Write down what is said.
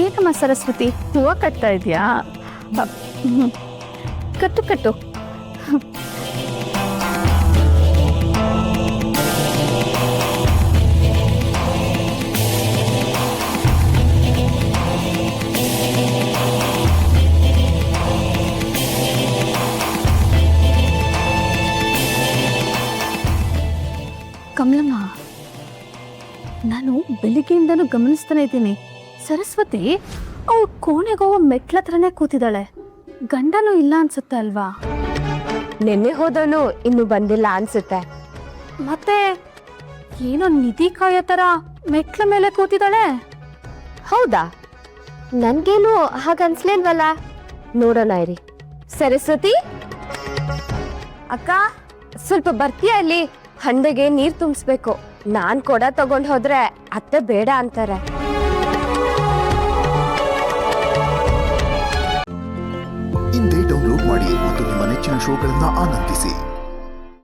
ಏನಮ್ಮ ಸರಸ್ವತಿ, ಹೂವು ಕಟ್ತಾ ಇದೆಯಾ? ಕಟ್ಟು ಕಟ್ಟು. ಕಮಲಮ್ಮ, ನಾನು ಬೆಳಿಗ್ಗೆಯಿಂದನೂ ಗಮನಿಸ್ತಾನೆ ಇದ್ದೀನಿ, ಸರಸ್ವತಿ ಅವಳು ಕೋಣೆಗೆ ಹೋಗೋ ಮೆಟ್ಲತ್ರನೇ ಕೂತಿದ್ದಾಳೆ. ಗಂಡನೂ ಇಲ್ಲ ಅನ್ಸುತ್ತೆ ಅಲ್ವಾ? ನಿನ್ನೆ ಹೋದವನು ಇನ್ನು ಬಂದಿಲ್ಲ ಅನ್ಸುತ್ತೆ. ಮತ್ತೆ ಏನೋ ನಿಧಿ ಕಾಯೋ ಥರ ಮೆಟ್ಲ ಮೇಲೆ ಕೂತಿದ್ದಾಳೆ. ಹೌದಾ? ನನ್ಗೇನು ಹಾಗನ್ಸ್ಲಿಲ್ವಲ್ಲ. ನೋಡೋಣ ಇರಿ. ಸರಸ್ವತಿ ಅಕ್ಕ, ಸ್ವಲ್ಪ ಬರ್ತೀಯ? ಅಲ್ಲಿ ಹಂಡೆಗೆ ನೀರ್ ತುಂಬಿಸ್ಬೇಕು. ನಾನ್ ಕೊಡ ತಗೊಂಡ್ ಹೋದ್ರೆ ಅತ್ತೆ ಬೇಡ ಅಂತಾರೆ. ಇಂದೇ ಡೌನ್ಲೋಡ್ ಮಾಡಿ ಮತ್ತು ನಿಮ್ಮ ನೆಚ್ಚಿನ ಶೋಗಳನ್ನ ಆನಂದಿಸಿ.